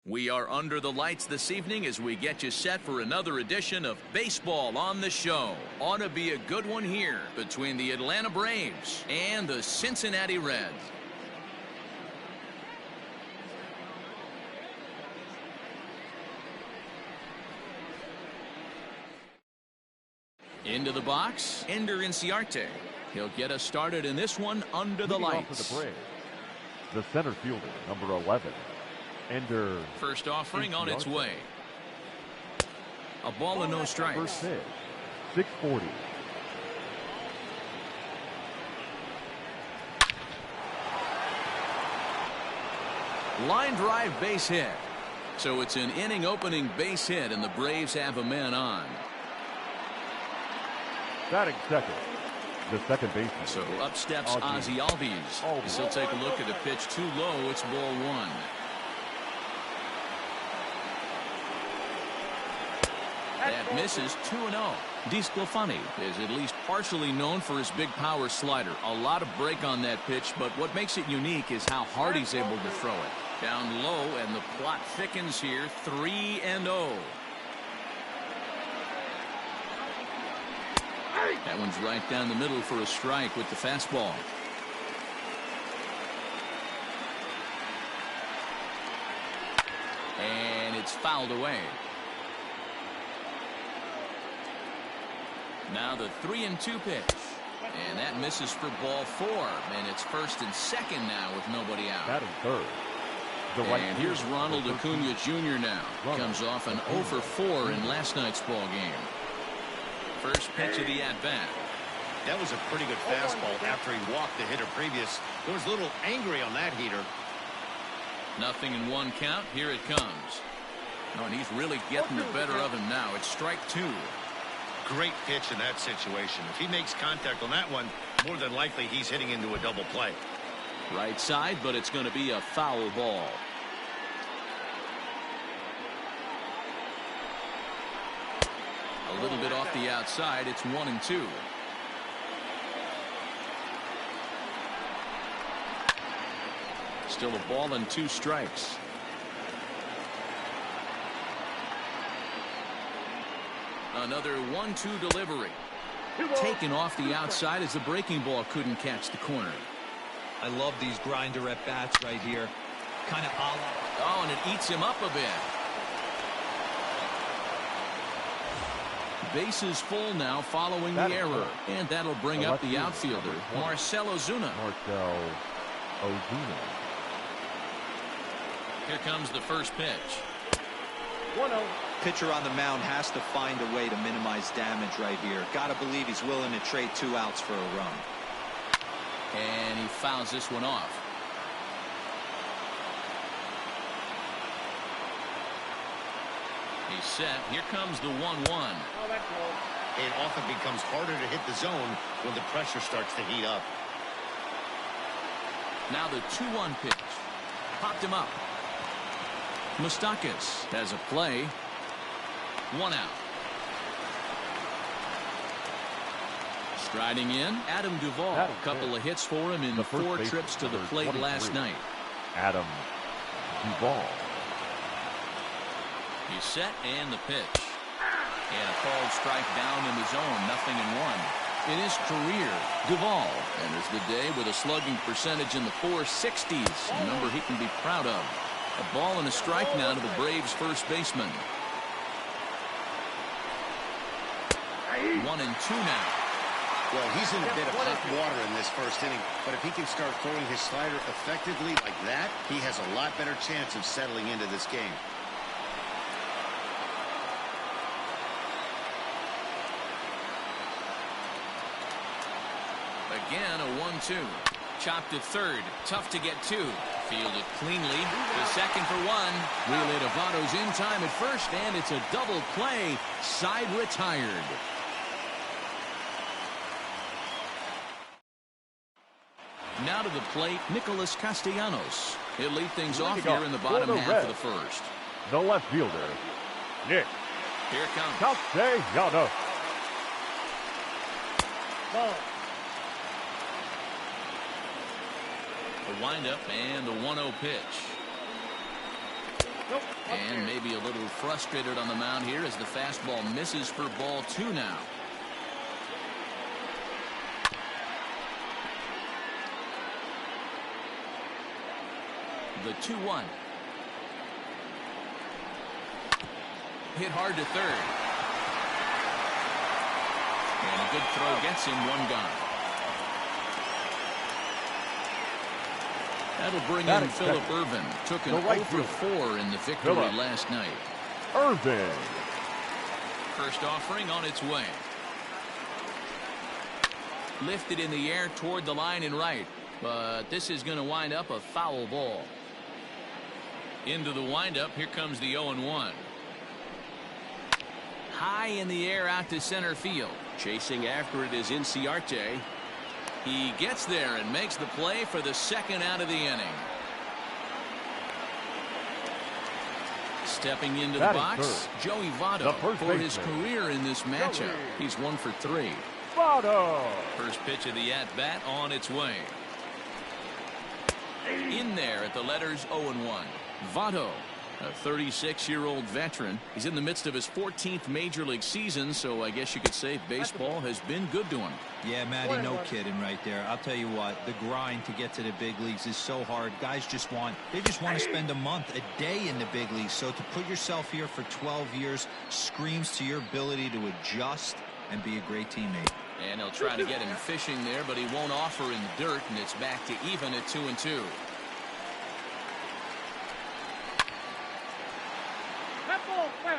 We are under the lights this evening as we get you set for another edition of Baseball on the Show. Ought to be a good one here between the Atlanta Braves and the Cincinnati Reds. Into the box, Ender Inciarte. He'll get us started in this one under the lights. For the Braves, the center fielder, number 11. Ender. First offering on its way. A ball and no strikes. First pitch, 640. Line drive base hit. So it's an inning opening base hit and the Braves have a man on. Batting second, the second baseman. So up steps Ozzie Albies. As he'll take a look at a pitch too low. It's ball one. That misses 2-0. DeSclafani is at least partially known for his big power slider. A lot of break on that pitch, but what makes it unique is how hard he's able to throw it. Down low, and the plot thickens here. 3-0. That one's right down the middle for a strike with the fastball. And it's fouled away. Now the 3-2 pitch. And that misses for ball four. And it's first and second now with nobody out. Batting third. And here's Ronald Acuna Jr. now. Comes off an 0 for 4 in last night's ball game. First pitch of the at-bat. That was a pretty good fastball after he walked the hitter previous. There was a little angry on that heater. Nothing in one count. Here it comes. Oh, and he's really getting the better of him now. It's strike two. Great pitch in that situation. If he makes contact on that one, more than likely he's hitting into a double play. Right side, but it's going to be a foul ball. A little bit off the outside. It's 1-2. Still a ball and 2 strikes. Another 1-2 delivery. Taken off the outside as the breaking ball couldn't catch the corner. I love these grinder at bats right here. Kind of Oh, and it eats him up a bit. Bases full now following the error. And that'll bring up the outfielder, Marcell Ozuna. Here comes the first pitch. 1-0. Pitcher on the mound has to find a way to minimize damage right here. Got to believe he's willing to trade 2 outs for a run. And he fouls this one off. He's set. Here comes the 1-1. It often becomes harder to hit the zone when the pressure starts to heat up. Now the 2-1 pitch. Popped him up. Moustakas has a play. 1 out. Striding in, Adam Duvall. A couple of hits for him in 4 trips to the plate last night. Adam Duvall. He's set and the pitch. And a called strike down in the zone. 0-1. In his career, Duvall enters the day with a slugging percentage in the 460s. A number he can be proud of. A ball and a strike now to the Braves first baseman. 1-2 now. Well, he's in a bit of hot water in this first inning, but if he can start throwing his slider effectively like that, he has a lot better chance of settling into this game. Again, a 1-2. Chopped at third. Tough to get to. Fielded cleanly. The second for 1. Relay to Votto's in time at first, and it's a double play. Side retired. Now to the plate, Nicolas Castellanos. He'll lead things off here in the bottom half of the first. The left fielder, Nick. Here it comes. Castellanos. Ball. The windup and the 1-0 pitch. And maybe a little frustrated on the mound here as the fastball misses for ball 2 now. The 2-1. Hit hard to third. And a good throw gets him 1 gone. That'll bring in Phillip Ervin. Took an 0 for 4 in the victory last night. Ervin. First offering on its way. Lifted in the air toward the line and right. But this is going to wind up a foul ball. Into the windup. Here comes the 0-1. High in the air out to center field. Chasing after it is Inciarte. He gets there and makes the play for the 2nd out of the inning. Stepping into the box, Joey Votto for his career in this matchup. He's 1 for 3. Votto. First pitch of the at-bat on its way. In there at the letters 0-1. Votto, a 36-year-old veteran. He's in the midst of his 14th major league season, so I guess you could say baseball has been good to him. Yeah, Matty, no kidding right there. I'll tell you what, the grind to get to the big leagues is so hard. Guys just want to spend a month, a day in the big leagues. So to put yourself here for 12 years screams to your ability to adjust and be a great teammate. And he'll try to get him fishing there, but he won't offer in the dirt, and it's back to even at 2-2.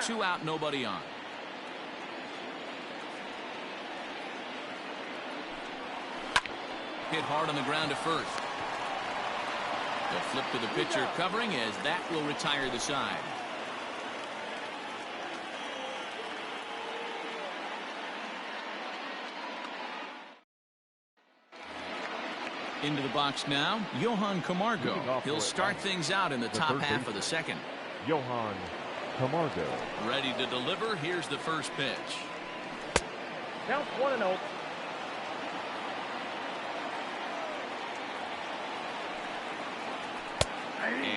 Two out, nobody on. Hit hard on the ground to first. The flip to the pitcher covering as that will retire the side. Into the box now, Johan Camargo. He'll start things out in the top half of the 2nd. Johan Camargo. Ready to deliver. Here's the first pitch. Count 1-0.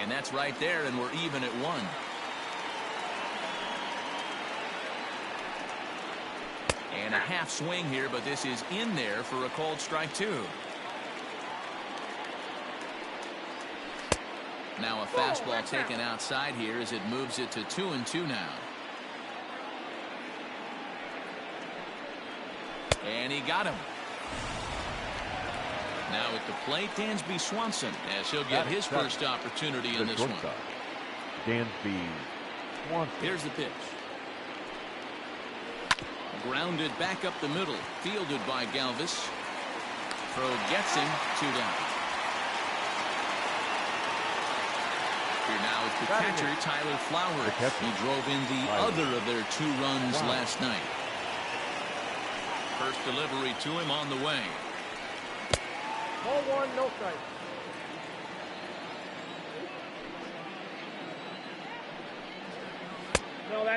And that's right there, and we're even at 1. And a half swing here, but this is in there for a called strike 2. Now a fastball taken outside here as it moves it to 2-2 now. And he got him. Now at the plate, Dansby Swanson, as he'll get his first opportunity in this one. Dansby Swanson. Here's the pitch. Grounded back up the middle, fielded by Galvis. Throw gets him 2 down. Here now is the catcher, Tyler Flowers. He drove in the other of their 2 runs last night. First delivery to him on the way. Ball 1, no strike.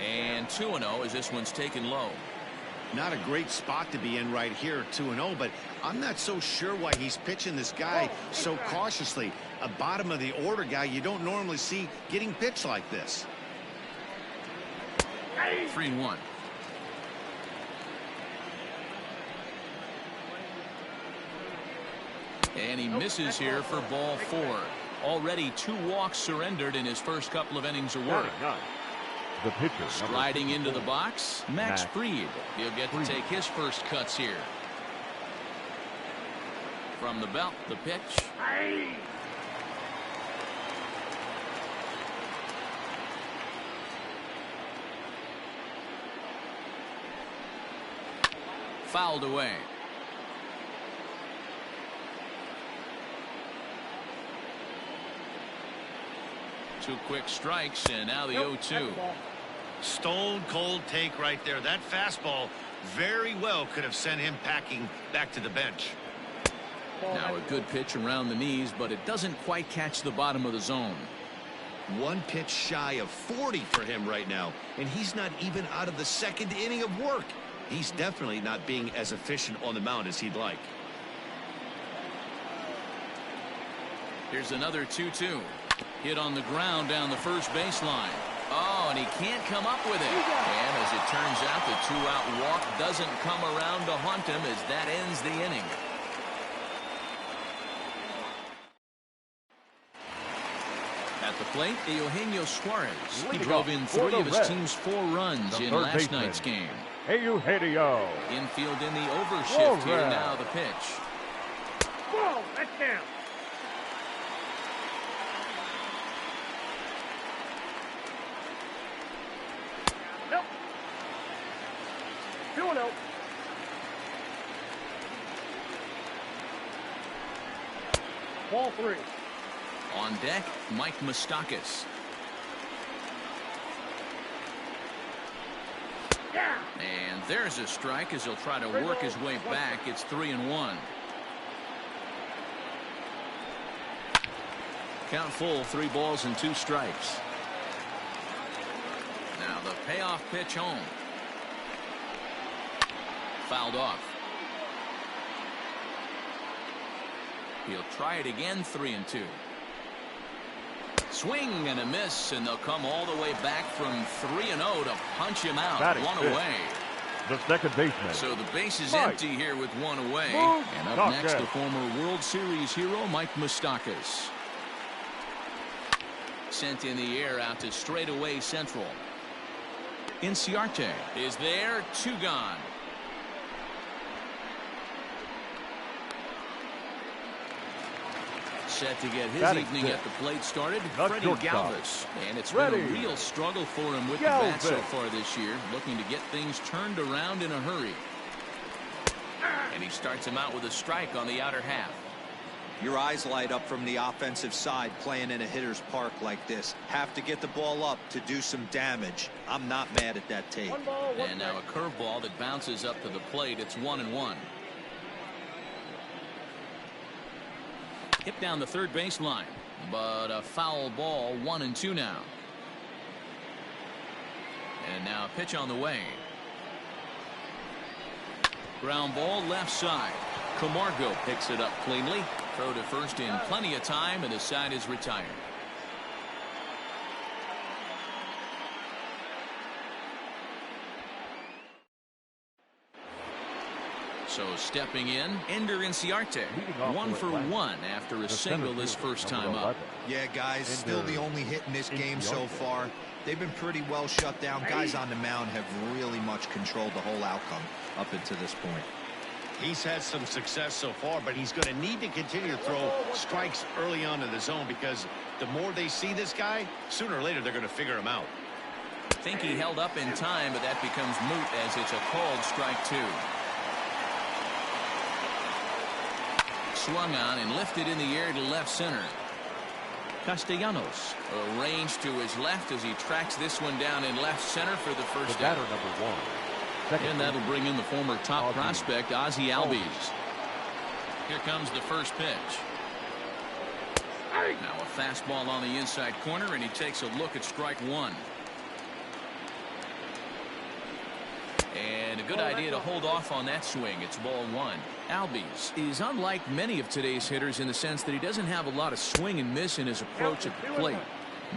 And 2-0 as this one's taken low. Not a great spot to be in right here, 2-0, but I'm not so sure why he's pitching this guy so cautiously. A bottom of the order guy you don't normally see getting pitched like this. 3-1. And he misses here for ball 4. Already 2 walks surrendered in his first couple of innings of work. The pitcher. Sliding into the box, Max Fried. He'll get to take his first cuts here. From the belt, the pitch. Fouled away. Two quick strikes, and now the 0-2. Stone cold take right there. That fastball very well could have sent him packing back to the bench. Now a good pitch around the knees, but it doesn't quite catch the bottom of the zone. 1 pitch shy of 40 for him right now, and he's not even out of the 2nd inning of work. He's definitely not being as efficient on the mound as he'd like. Here's another 2-2. Hit on the ground down the first baseline. Oh, and he can't come up with it. And as it turns out, the two-out walk doesn't come around to haunt him as that ends the inning. At the plate, Eugenio Suarez. He drove in 3 of his team's 4 runs in last night's game. Eugenio. Infield in the overshift here now, the pitch. Whoa, that's down. Nope. 2-0. Ball 3. On deck, Mike Moustakas. Yeah. And there's a strike as he'll try to work his way back. It's 3-1. Count full, 3 balls and 2 strikes. Now the payoff pitch home. Fouled off. He'll try it again, 3-2. Swing and a miss, and they'll come all the way back from 3-0 to punch him out. 1 away. The second baseman. So the base is Mike empty here with 1 away. Moustakas. And up next, the former World Series hero, Mike Moustakas. Sent in the air out to straightaway central. Inciarte is there, 2 gone. Set to get his evening at the plate started, Freddie Galvis. And it's been a real struggle for him with the bat so far this year, looking to get things turned around in a hurry. And he starts him out with a strike on the outer half. Your eyes light up from the offensive side playing in a hitter's park like this. Have to get the ball up to do some damage. I'm not mad at that take. And now a curveball that bounces up to the plate. It's 1-1. Hit down the third baseline, but a foul ball. 1-2 now. And now a pitch on the way. Ground ball left side. Camargo picks it up cleanly. Throw to first in plenty of time, and the side is retired. So stepping in, Ender Inciarte. 1 for 1 after a single this first time up. Yeah, guys, still the only hit in this game so far. They've been pretty well shut down. Guys on the mound have really much controlled the whole outcome up until this point. He's had some success so far, but he's going to need to continue to throw strikes early on in the zone, because the more they see this guy, sooner or later they're going to figure him out. I think he held up in time, but that becomes moot as it's a called strike 2. Swung on and lifted in the air to left center. Castellanos arranged to his left as he tracks this one down in left center for the first batter out. number 1. And that'll bring in the former top prospect, Ozzie Albies. Here comes the first pitch. Now a fastball on the inside corner, and he takes a look at strike 1. And a good idea to hold off on that swing. It's ball 1. Albies is unlike many of today's hitters in the sense that he doesn't have a lot of swing and miss in his approach at the plate.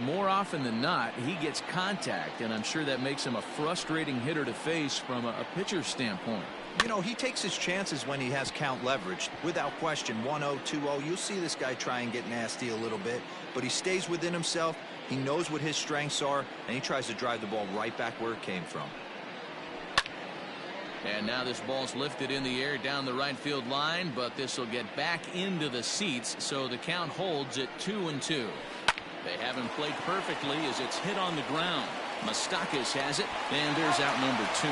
More often than not, he gets contact, and I'm sure that makes him a frustrating hitter to face from a pitcher's standpoint. You know, he takes his chances when he has count leverage. Without question, 1-0, 2-0, you'll see this guy try and get nasty a little bit, but he stays within himself. He knows what his strengths are, and he tries to drive the ball right back where it came from. And now this ball's lifted in the air down the right field line, but this will get back into the seats, so the count holds at 2-2. They haven't played perfectly as it's hit on the ground. Moustakas has it, and there's out number 2.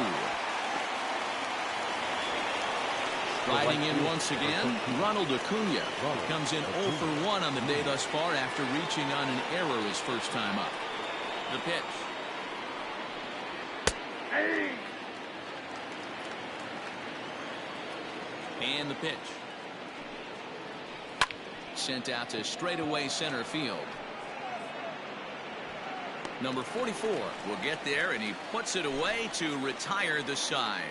Riding in once again, Ronald Acuna. He comes in 0 for 1 on the day thus far after reaching on an error his first time up. The pitch. And the pitch. Sent out to straightaway center field. Number 44 will get there, and he puts it away to retire the side.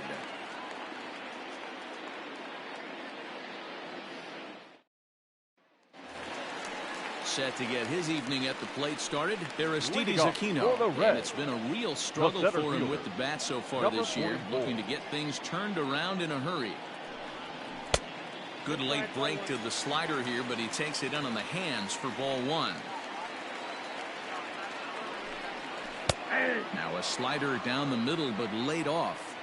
Set to get his evening at the plate started, Aristides For Aquino. the And Reds, it's been a real struggle center for him fielder, with the bat so far number this year, 44. looking to get things turned around in a hurry. Good late break to the slider here, but he takes it in on the hands for ball one. Now a slider down the middle, but laid off.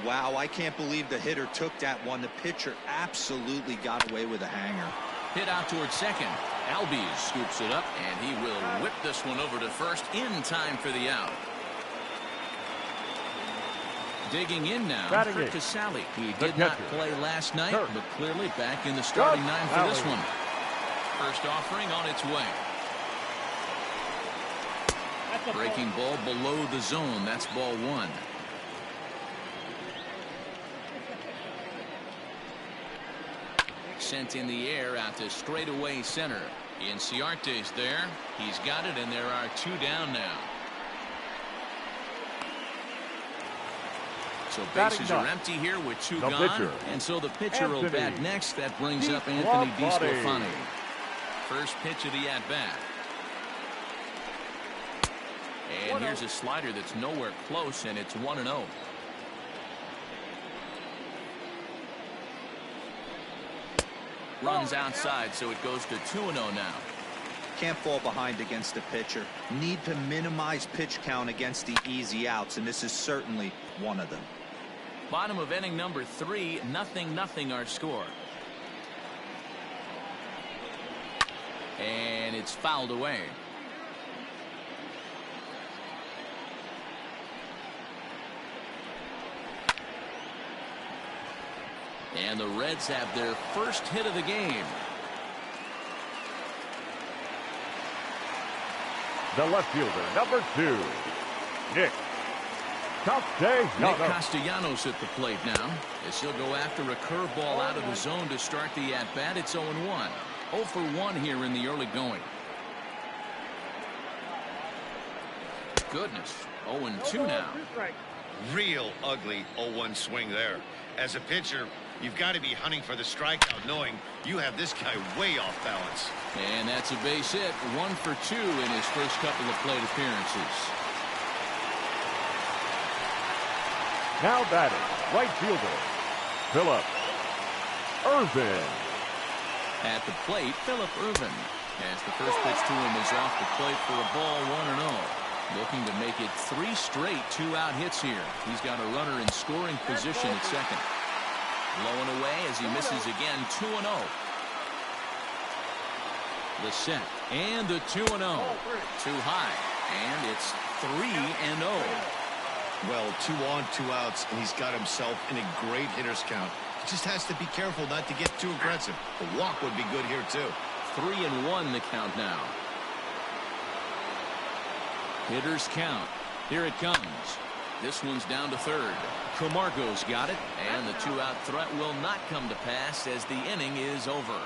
Wow, I can't believe the hitter took that one. The pitcher absolutely got away with a hanger. Hit out towards second. Albies scoops it up, and he will whip this one over to first in time for the out. Digging in now for Casale. He did not play last night, but clearly back in the starting nine for this one. First offering on its way. Breaking ball below the zone. That's ball one. Sent in the air out to straightaway center. Inciarte's there. He's got it, and there are two down now. So bases are empty here with two gone. And so the pitcher will bat next. That brings up Anthony DeSclafani. First pitch of the at-bat. And here's a slider that's nowhere close, and it's 1-0. Runs outside, so it goes to 2-0 now. Can't fall behind against the pitcher. Need to minimize pitch count against the easy outs, and this is certainly one of them. Bottom of inning number 3, 0-0 our score. And it's fouled away. And the Reds have their first hit of the game. The left fielder, number 2, Nick Castellanos at the plate now, as he'll go after a curveball out of the zone to start the at-bat. It's 0-1. 0 for 1 here in the early going. Goodness, 0-2 now. Real ugly 0-1 swing there. As a pitcher, you've got to be hunting for the strikeout, knowing you have this guy way off balance. And that's a base hit. 1 for 2 in his first couple of plate appearances. Now batting, right fielder, Philip Irvin. At the plate, Philip Irvin. As the first pitch to him is off the plate for a ball, 1-0. Looking to make it 3 straight 2-out hits here. He's got a runner in scoring position at second. Low and away as he misses again. 2-0. The set and the 2-0. Too high, and it's 3-0. Well, 2 on, 2 outs, and he's got himself in a great hitter's count. He just has to be careful not to get too aggressive. A walk would be good here too. 3-1 the count now. Hitters count. Here it comes. This one's down to third. Camargo's got it, and the 2-out threat will not come to pass as the inning is over.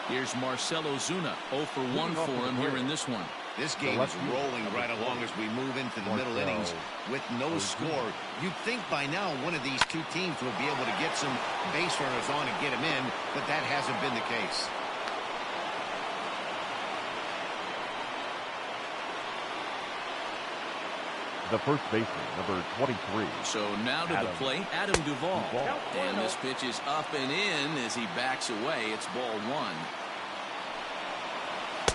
Here's Marcell Ozuna. 0 for 1 for him here in this one. This game is rolling right along as we move into the middle innings with no score. You'd think by now one of these two teams would be able to get some base runners on and get them in, but that hasn't been the case. The first baseman, number 23. So now to the plate, Adam Duvall. And this pitch is up and in as he backs away. It's ball 1.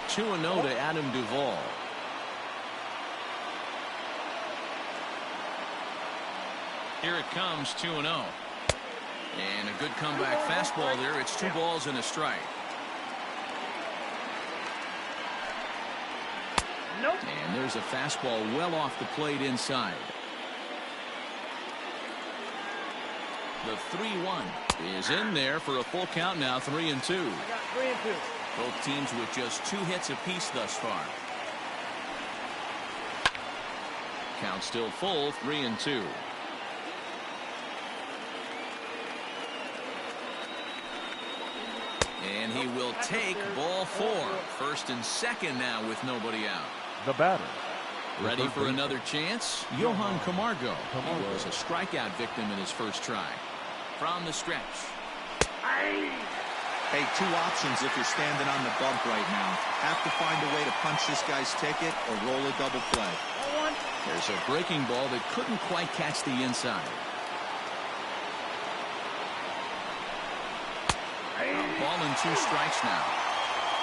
2-0 to Adam Duvall. Here it comes, 2-0. And a good comeback fastball there. It's 2 balls and a strike. And there's a fastball well off the plate inside. The 3-1 is in there for a full count now, 3-2. Both teams with just 2 hits apiece thus far. Count still full, 3-2. And he will take ball 4. First and second now with nobody out. The batter, Ready for another chance? Johan Camargo. He was a strikeout victim in his first try. From the stretch. Hey, two options if you're standing on the bump right now. Have to find a way to punch this guy's ticket or roll a double play. There's a breaking ball that couldn't quite catch the inside. A ball and 2 strikes now.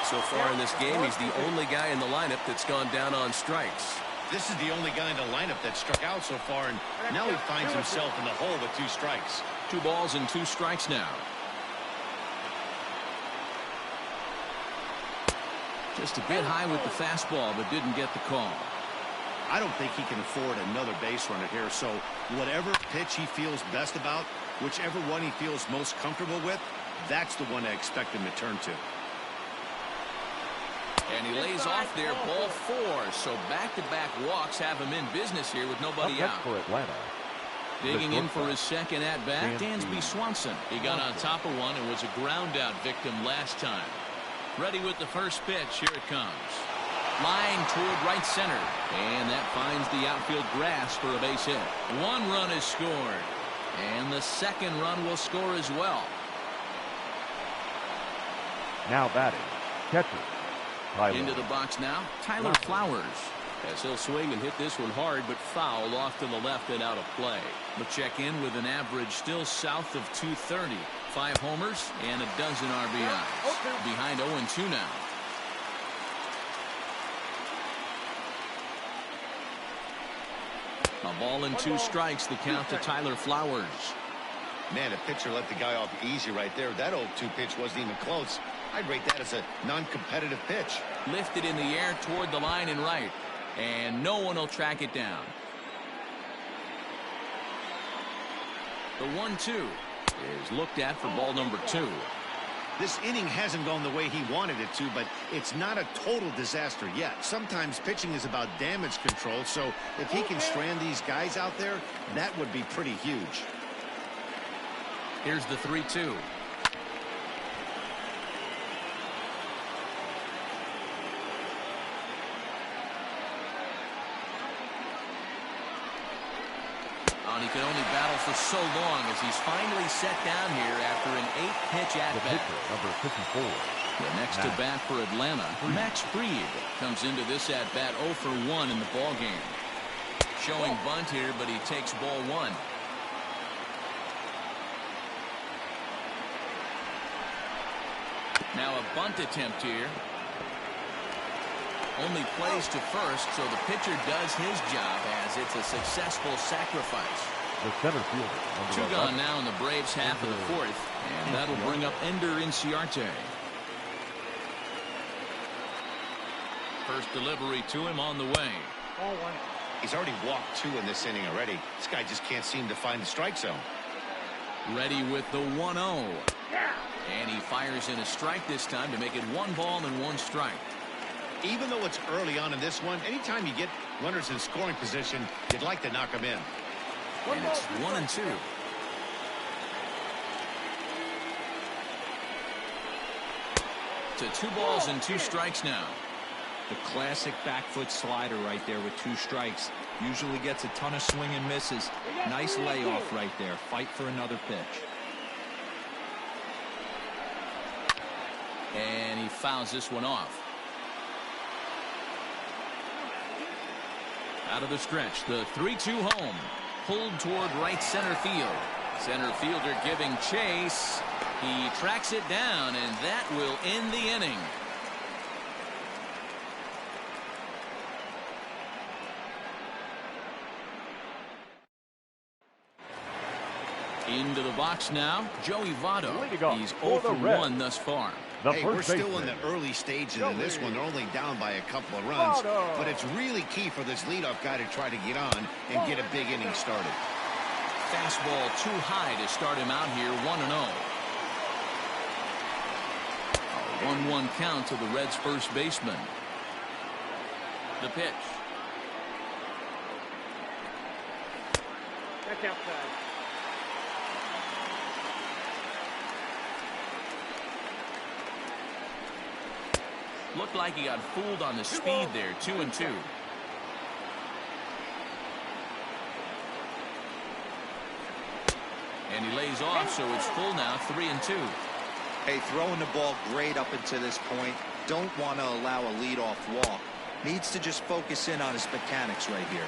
So far in this game, he's the only guy in the lineup that's gone down on strikes. This is the only guy in the lineup that struck out so far, and now he finds himself in the hole with 2 strikes. 2 balls and 2 strikes now. Just a bit high with the fastball, but didn't get the call. I don't think he can afford another base runner here, so whatever pitch he feels best about, whichever one he feels most comfortable with, that's the one I expect him to turn to. And he lays off there, ball 4. So back-to-back walks have him in business here with nobody out. For Atlanta. Digging in for his second at-bat, Dansby Swanson. He got on top of one and was a ground-out victim last time. Ready with the first pitch. Here it comes. Line toward right center. And that finds the outfield grass for a base hit. 1 run is scored. And the second run will score as well. Now batting, catcher. Tyler. Into the box now, Tyler Flowers. As he'll swing and hit this one hard, but foul off to the left and out of play. He'll check in with an average still south of 230. 5 homers and a dozen RBIs. Behind 0-2 now. A ball and 2 strikes, the count to Tyler Flowers. Man, a pitcher let the guy off easy right there. That 0-2 pitch wasn't even close. I'd rate that as a non-competitive pitch. Lifted in the air toward the line and right. And no one will track it down. The 1-2 is looked at for ball number 2. This inning hasn't gone the way he wanted it to, but it's not a total disaster yet. Sometimes pitching is about damage control, so if he can strand these guys out there, that would be pretty huge. Here's the 3-2. He can only battle for so long as he's finally set down here after an 8-pitch at-bat. Number 54. The next to bat for Atlanta, Max Fried comes into this at-bat 0 for 1 in the ballgame. Showing bunt here, but he takes ball 1. Now a bunt attempt here. Only plays to first, so the pitcher does his job as it's a successful sacrifice. The center fielder. 2 gone now in the Braves half of the 4th, and that'll bring up Ender Inciarte. First delivery to him on the way. He's already walked 2 in this inning already. This guy just can't seem to find the strike zone. Ready with the 1-0. And he fires in a strike this time to make it 1 ball and 1 strike. Even though it's early on in this one, anytime you get runners in scoring position, you'd like to knock them in. And it's 1-2. To 2 balls and 2 strikes now. The classic back foot slider right there with 2 strikes. Usually gets a ton of swing and misses. Nice layoff right there. Fight for another pitch. And he fouls this one off. Out of the stretch, the 3-2 home. Pulled toward right center field. Center fielder giving chase. He tracks it down, and that will end the inning. Into the box now, Joey Votto. He's 0 for 1 thus far. Hey, we're still in the early stages of this one. They're only down by a couple of runs, but it's really key for this leadoff guy to try to get on and get a big inning started. Fastball too high to start him out here, 1-0. A 1-1 count to the Reds' first baseman. The pitch. That's outside. Looked like he got fooled on the speed there, 2-2. And he lays off, so it's full now, 3-2. Hey, throwing the ball great up until this point. Don't want to allow a leadoff walk. Needs to just focus in on his mechanics right here.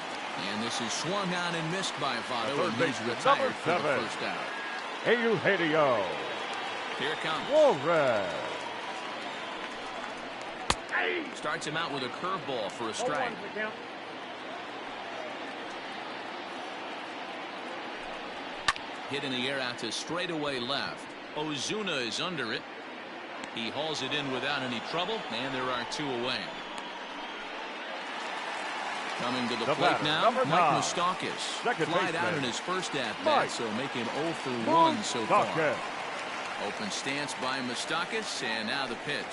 And this is swung on and missed by Votto, Third and he's baseman, retired for the number 7. first out. Eugenio Here it comes. Suarez. Starts him out with a curveball for a strike. 0-1's the count. Hit in the air out to straightaway left. Ozuna is under it. He hauls it in without any trouble, and there are 2 away. Coming to the plate batter, now, number Mike 9. Moustakas. Second Flied out baseman, in his first at-bat, Mike so make him 0 for 1 so far. Moustakas. Open stance by Moustakas, and now the pitch.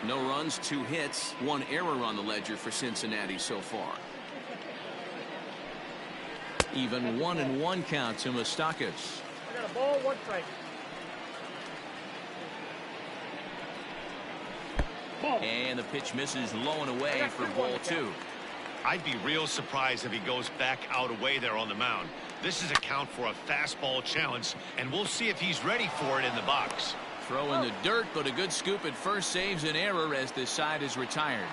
No runs, 2 hits, 1 error on the ledger for Cincinnati so far. Even 1-1 count to Moustakas. I got a ball, 1 strike. Ball. And the pitch misses low and away for ball 2. I'd be real surprised if he goes back out away there on the mound. This is a count for a fastball challenge, and we'll see if he's ready for it in the box. Throw in the dirt, but a good scoop at first saves an error as this side is retired.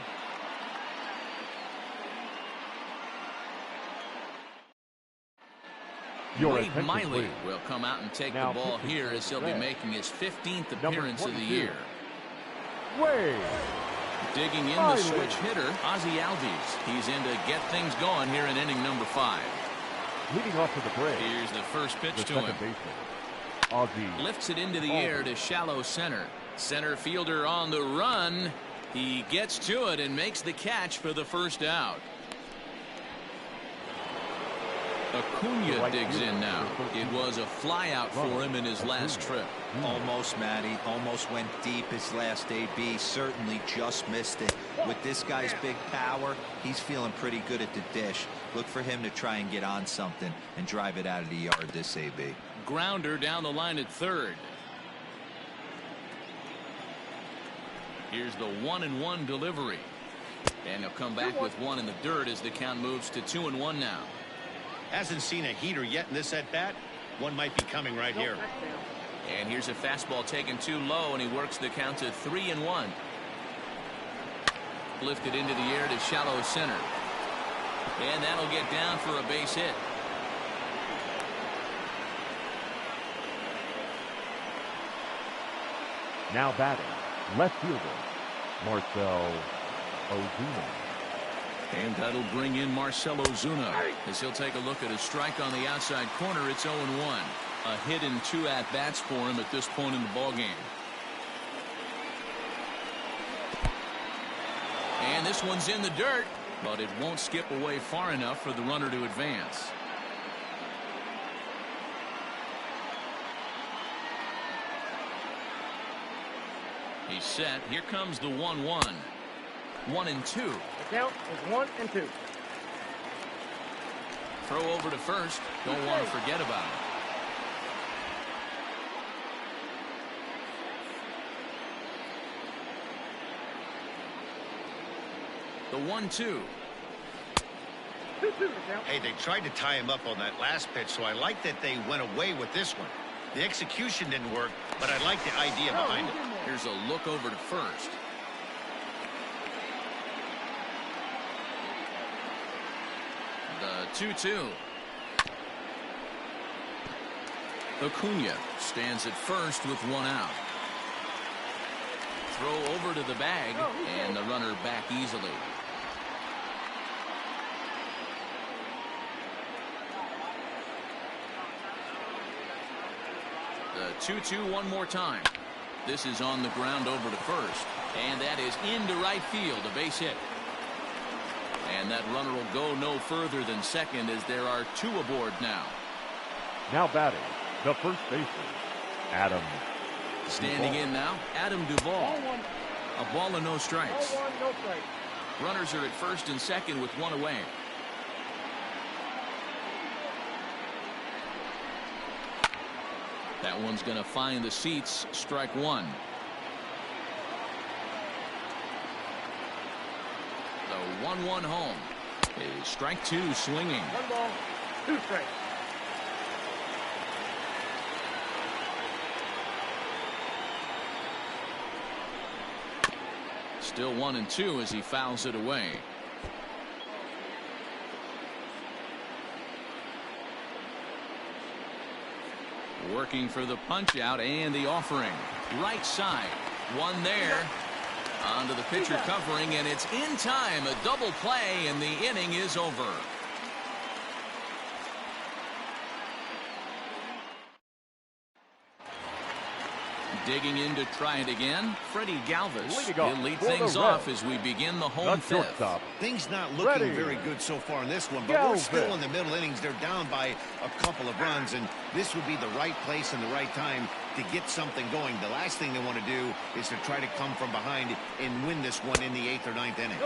Your Wade attention, Miley please. will come out and take Now the ball pitching here for as he'll the be Reds. making his 15th Number appearance of the 22. year. Wade Digging in Miley. the switch hitter, Ozzie Albies. He's in to get things going here in inning number 5. leading off to the break. Here's the first pitch The to second him. baseman, Ozzie. Lifts it into the air to shallow center. Center fielder on the run. He gets to it and makes the catch for the first out. Acuna digs in now. It was a fly out for him in his last trip. Almost, Matty. Almost went deep his last AB. Certainly just missed it. With this guy's big power, he's feeling pretty good at the dish. Look for him to try and get on something and drive it out of the yard this AB. Grounder down the line at third. Here's the 1-1 delivery. And he'll come back with 1 in the dirt as the count moves to 2-1 now. Hasn't seen a heater yet in this at-bat. One might be coming right here. And here's a fastball taken too low, and he works the count to 3-1. Lifted into the air to shallow center. And that'll get down for a base hit. Now batting, left fielder, Marcell Ozuna. And that'll bring in Marcell Ozuna as he'll take a look at a strike on the outside corner. It's 0-1. A hit in 2 at-bats for him at this point in the ballgame. And this one's in the dirt, but it won't skip away far enough for the runner to advance. He's set. Here comes the 1-1. 1-2. The count is 1-2. Throw over to first. Don't want to forget about it. The 1-2. 2-2 the count. Hey, they tried to tie him up on that last pitch, so I like that they went away with this one. The execution didn't work, but I like the idea behind it. Here's a look over to first. The 2-2. Acuna stands at first with 1 out. Throw over to the bag, and the runner back easily. The 2-2 one more time. This is on the ground over to first, and that is into right field, a base hit. And that runner will go no further than second as there are 2 aboard now. Now batting, the first baseman, Adam Standing Duvall. in now, Adam Duvall. Ball 1. A ball and no strikes. Ball 1, no strike. Runners are at first and second with 1 away. That one's going to find the seats. Strike 1. The 1-1 home is strike 2 swinging. 1 ball. 2 strikes. Still 1-2 as he fouls it away. Working for the punch out and the offering. Right side. One there. Onto the pitcher covering, and it's in time. A double play, and the inning is over. Digging in to try it again, Freddie Galvis. He'll lead things off as we begin the home fifth. Things not looking very good so far in this one, but we're still in the middle innings. They're down by a couple of runs, and this would be the right place and the right time to get something going. The last thing they want to do is to try to come from behind and win this one in the 8th or 9th inning.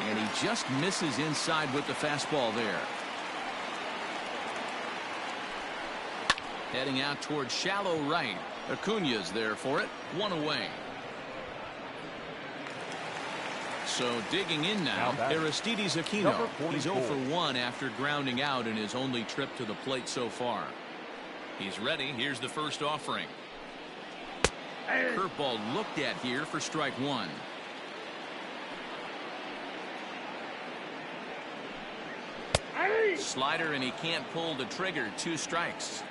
And he just misses inside with the fastball there. Heading out towards shallow right. Acuna's there for it. 1 away. So digging in now, Aristides Aquino. He's 0 for 1 after grounding out in his only trip to the plate so far. He's ready. Here's the first offering. Curveball looked at here for strike 1. Slider, and he can't pull the trigger. 2 strikes.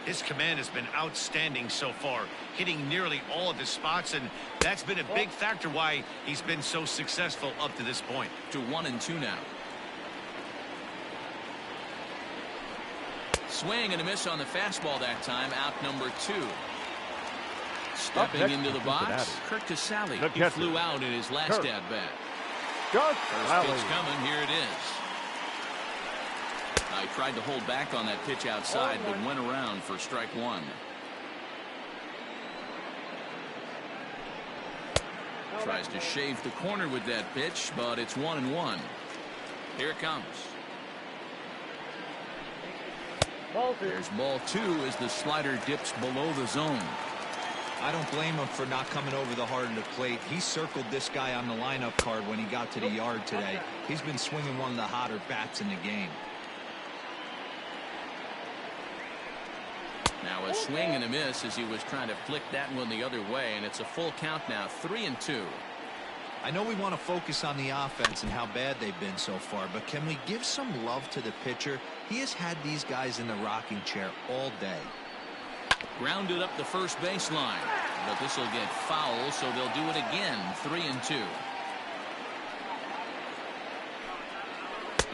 His command has been outstanding so far, hitting nearly all of his spots, and that's been a big factor why he's been so successful up to this point. To 1-2 now. Swing and a miss on the fastball that time. Out number 2. Stepping into the box, Curt Casali. He flew out in his last at-bat. First pitch coming. Here it is. He tried to hold back on that pitch outside, but went around for strike 1. Tries to shave the corner with that pitch, but it's 1-1. Here it comes. There's ball 2 as the slider dips below the zone. I don't blame him for not coming over the heart of the plate. He circled this guy on the lineup card when he got to the yard today. He's been swinging one of the hotter bats in the game. Now a swing and a miss as he was trying to flick that one the other way, and it's a full count now. 3-2. I know we want to focus on the offense and how bad they've been so far, but can we give some love to the pitcher? He has had these guys in the rocking chair all day. Grounded up the first baseline, but this will get foul, so they'll do it again. 3-2.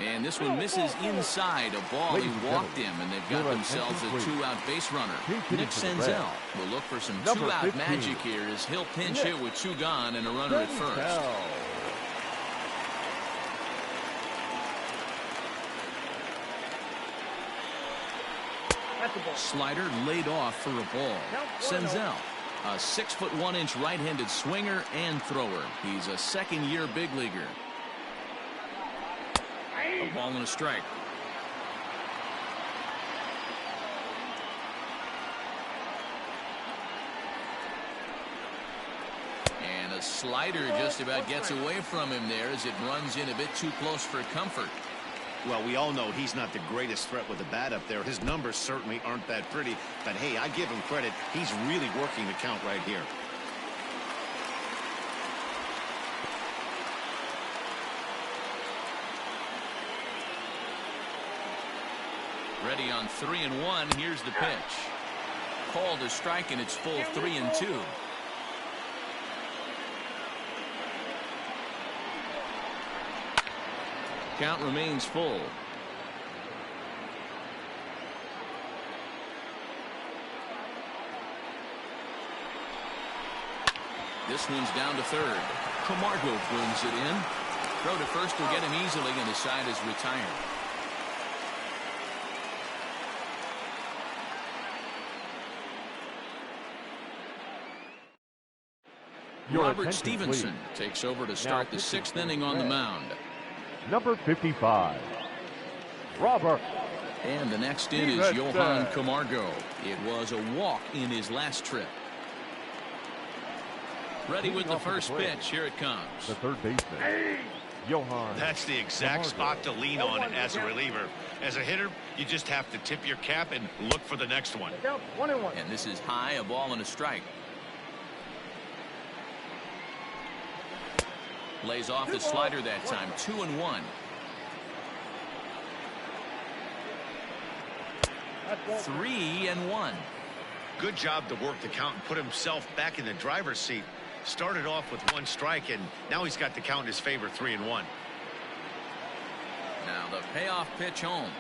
And this one misses inside. A ball. He walked him, and they've got themselves a 2-out base runner. Nick Senzel will look for some 2-out magic here as he'll pinch hit with 2 gone and a runner at first. Slider laid off for a ball. Senzel, a 6'1" right-handed swinger and thrower. He's a second-year big leaguer. A ball and a strike. And a slider just about gets away from him there as it runs in a bit too close for comfort. Well, we all know he's not the greatest threat with the bat up there. His numbers certainly aren't that pretty, but hey, I give him credit. He's really working the count right here. Ready on 3-1. Here's the pitch. Called a strike, and it's full 3-2. Count remains full. This one's down to third. Camargo brings it in. Throw to first will get him easily, and the side is retired. Robert Stevenson takes over to start the 6th inning on the mound. Number 55, Robert. And the next in is Johan Camargo. It was a walk in his last trip. Ready with the first pitch. Here it comes. The third baseman, Johan. That's the exact spot to lean on as a reliever. As a hitter, you just have to tip your cap and look for the next one. Count 1-1. And this is high, a ball and a strike. Lays off the slider that time. 2-1. 3-1. Good job to work the count and put himself back in the driver's seat. Started off with 1 strike, and now he's got the count in his favor, 3-1. Now the payoff pitch home.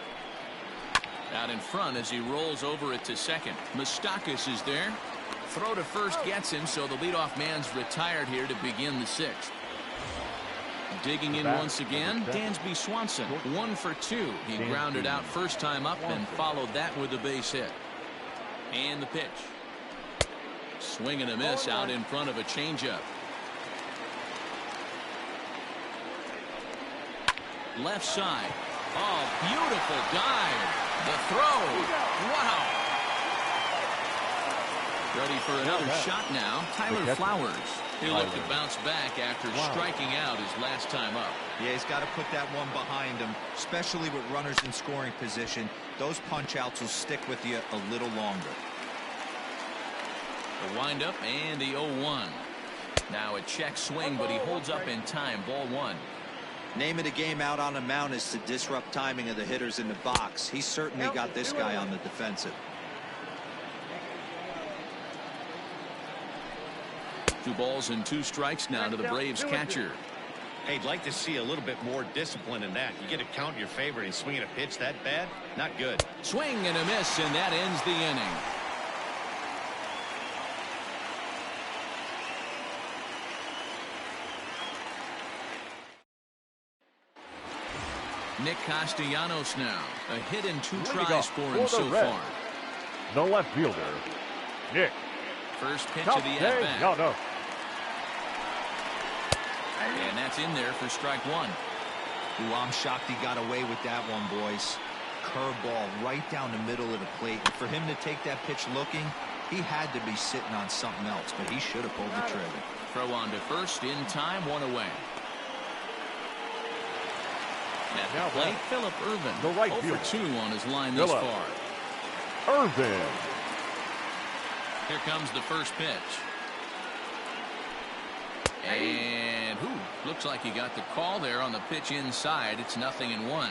Out in front as he rolls over it to second. Moustakas is there. Throw to first gets him, so the leadoff man's retired here to begin the 6th. Digging in once again, Dansby Swanson. 1 for 2. He grounded out first time up and followed that with a base hit. And the pitch. Swing and a miss out in front of a changeup. Left side. Oh, beautiful dive. The throw. Wow. Ready for another shot now. Tyler Flowers. He'll look to bounce back after striking out his last time up. Yeah, he's got to put that one behind him, especially with runners in scoring position. Those punch outs will stick with you a little longer. The windup and the 0-1. Now a check swing, but he holds up in time. Ball 1. Name of the game out on the mound is to disrupt timing of the hitters in the box. He's certainly got this guy on the defensive. 2 balls and 2 strikes now to the Braves catcher. Hey, I'd like to see a little bit more discipline in that. You get a count in your favor and swinging a pitch that bad? Not good. Swing and a miss, and that ends the inning. Nick Castellanos now. A hit in 2 tries for him so far. The left fielder, Nick. First pitch of the at-bat. No. And that's in there for strike 1. Ooh, I'm shocked he got away with that one, boys. Curveball right down the middle of the plate. And for him to take that pitch looking, he had to be sitting on something else, but he should have pulled the trigger. Throw on to first in time, 1 away. At the plate, Phillip Ervin. The right 0 fielder. for 2 on his line thus far. Ervin. Here comes the first pitch. And looks like he got the call there on the pitch inside. It's 0-1.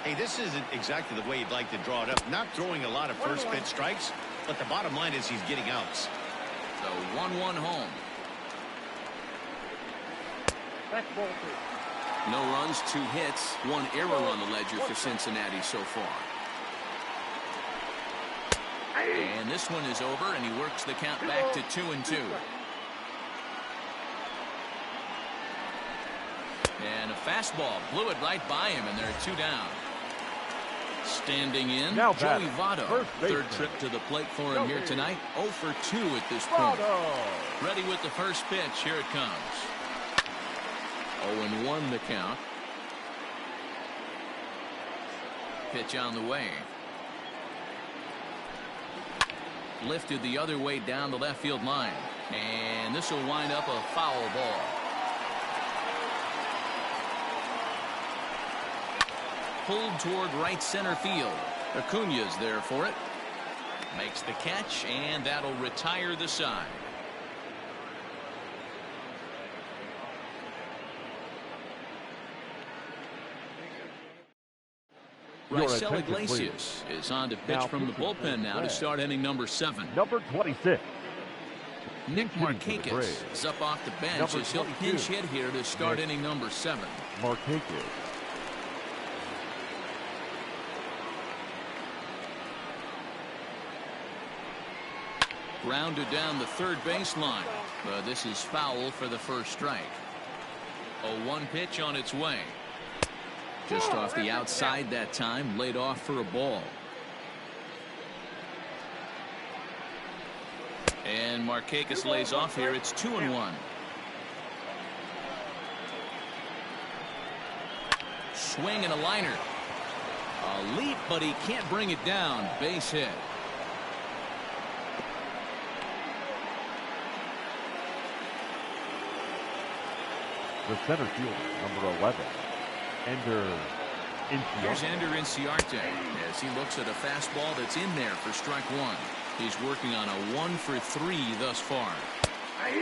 Hey, this isn't exactly the way you'd like to draw it up. Not throwing a lot of first pitch strikes, but the bottom line is he's getting outs. So 1-1 home. That's ball 2. No runs, 2 hits, 1 error on the ledger for Cincinnati so far. And this one is over, and he works the count back to 2-2. And a fastball blew it right by him, and there are 2 down. Standing in, Now Joey batting, Votto. first baseman. 3rd trip to the plate for him here tonight. 0 for 2 at this point. Ready with the first pitch. Here it comes. 0-1 the count. Pitch on the way. Lifted the other way down the left field line. And this will wind up a foul ball. Pulled toward right center field. Acuña's there for it. Makes the catch, and that'll retire the side. Raisel Iglesias is on to pitch from the bullpen now to start inning number 7. Number 26. Nick Markakis is up off the bench as he'll pinch hit here to start inning number 7. Markakis. Grounded down the third baseline. But this is foul for the first strike. A 1 pitch on its way. Just off the outside that time, laid off for a ball. And Markakis lays off here. It's 2-1. Swing and a liner. A leap, but he can't bring it down. Base hit. The center fielder, number 11, Ender Here's Inciarte. Ender Inciarte as he looks at a fastball that's in there for strike one. He's working on a 1-for-3 thus far.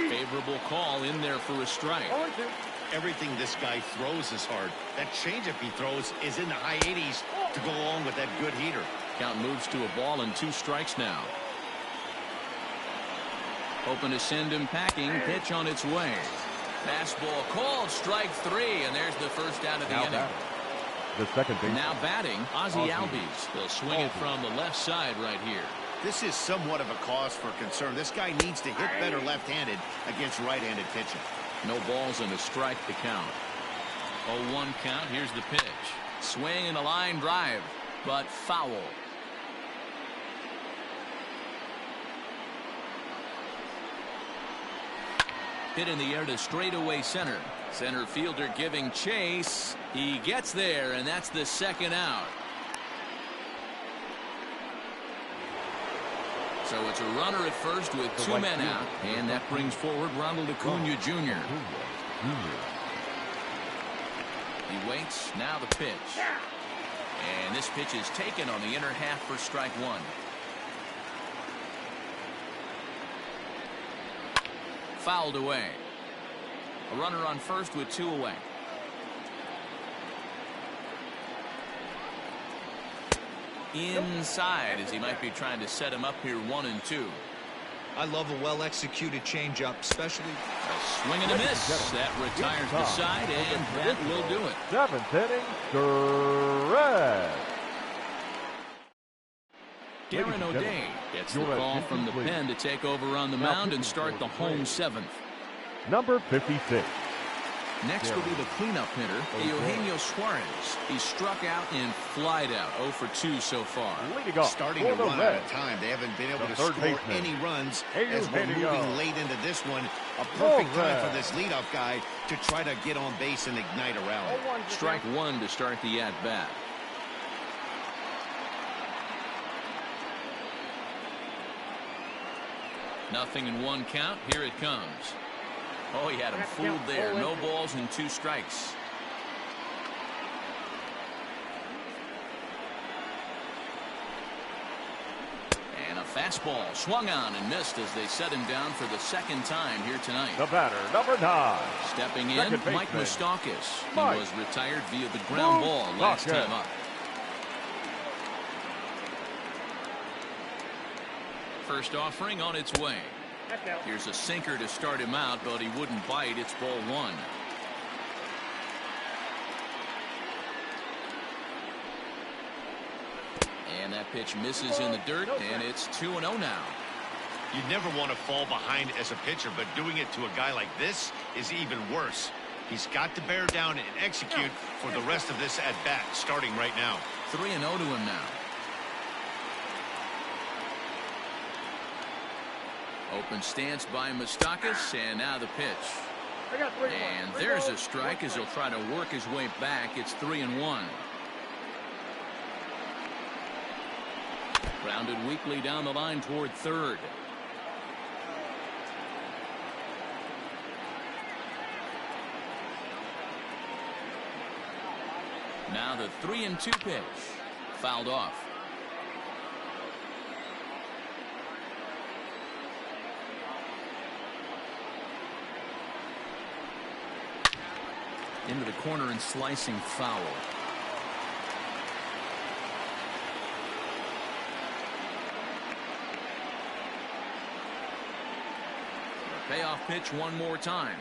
Favorable call in there for a strike. Everything this guy throws is hard. That changeup he throws is in the high 80s to go along with that good heater. Count moves to a ball and 2 strikes now. Hoping to send him packing. Pitch on its way. Fastball called. Strike 3, and there's the first out of the Now inning. batting, the second baseman. Now batting, Ozzie Ozzie. Albies. He'll swing it from the left side right here. This is somewhat of a cause for concern. This guy needs to hit better left-handed against right-handed pitching. No balls and a strike to count. 0-1 count. Here's the pitch. Swing and a line drive, but foul. Hit in the air to straightaway center. Center fielder giving chase. He gets there, and that's the second out. So it's a runner at first with 2 men out, and that brings forward Ronald Acuna Jr. He waits. Now the pitch. And this pitch is taken on the inner half for strike 1. Fouled away. A runner on first with 2 away. Inside as he might be trying to set him up here 1-2. I love a well-executed changeup, especially. A swing and a miss. That retires the side, and that will do it. 7th inning, Suarez. Darren O'Day gets the call from the pen to take over on the mound and start the home 7th. Number 56. Next will be the cleanup hitter, Eugenio Suarez. He struck out and flied out, 0 for 2 so far. Leading off Starting to run out of time. They haven't been able to score any runs as we're moving late into this one. A perfect time for this leadoff guy to try to get on base and ignite a rally. Strike 1 to start the at-bat. Nothing in 1 count. Here it comes. Oh, he had him fooled there. No balls and 2 strikes. And a fastball swung on and missed as they set him down for the 2nd time here tonight. The batter, number 9. Stepping in, Mike Moustakas. He was retired via the ground ball last time up. First offering on its way. Here's a sinker to start him out, but he wouldn't bite. It's ball 1. And that pitch misses in the dirt, and it's 2-0 now. You never want to fall behind as a pitcher, but doing it to a guy like this is even worse. He's got to bear down and execute for the rest of this at-bat, starting right now. 3-0 to him now. Open stance by Moustakas, and now the pitch. And there's a strike as he'll try to work his way back. It's 3-1. Grounded weakly down the line toward third. Now the 3-2 pitch. Fouled off. Into the corner and slicing foul. The payoff pitch one more time.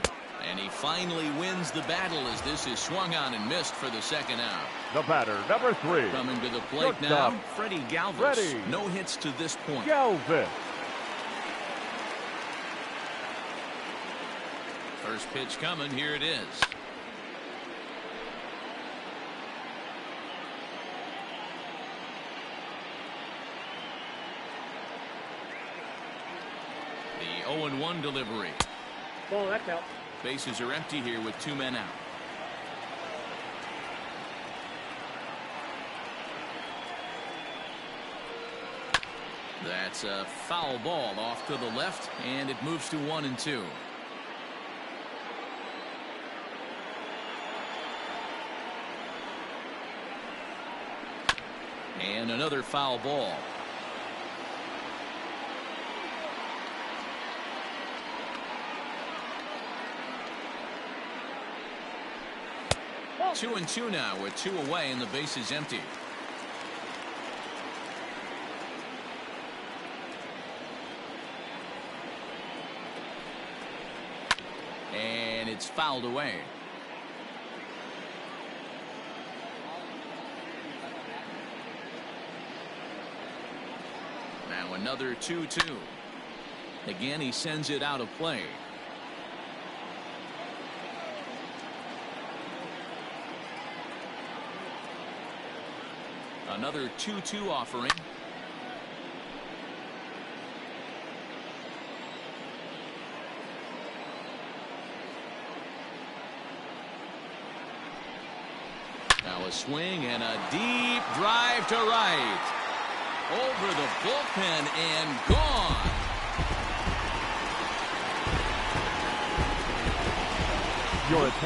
And he finally wins the battle as this is swung on and missed for the 2nd out. The batter, number 3. Coming to the plate now, Freddie Galvis. No hits to this point. Galvis. First pitch coming. Here it is. The 0-1 delivery. Ball, that's out. Bases are empty here with 2 men out. That's a foul ball off to the left, and it moves to 1-2. And another foul ball. Ball 2-2 now with 2 away and the base is empty. And it's fouled away. Now another 2-2. Again, he sends it out of play. Another 2-2 offering. Now a swing and a deep drive to right. Over the bullpen and gone.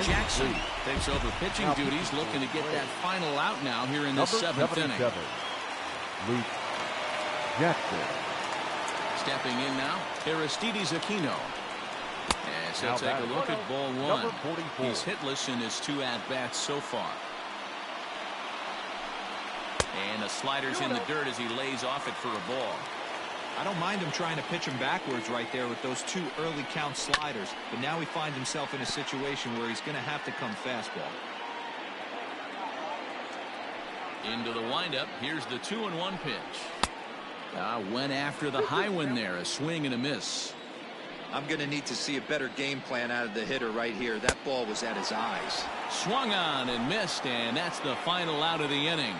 Jackson takes over pitching duties, looking to get that final out now here in the 7th inning. Luke Jackson. Stepping in now, Aristides Aquino. As he'll take a look at ball 1. He's hitless in his 2 at-bats so far. And the slider's in the dirt as he lays off it for a ball. I don't mind him trying to pitch him backwards right there with those 2 early count sliders, but now he finds himself in a situation where he's going to have to come fastball. Into the windup. Here's the 2-1 pitch. Went after the high one there. A swing and a miss. I'm going to need to see a better game plan out of the hitter right here. That ball was at his eyes. Swung on and missed, and that's the final out of the inning.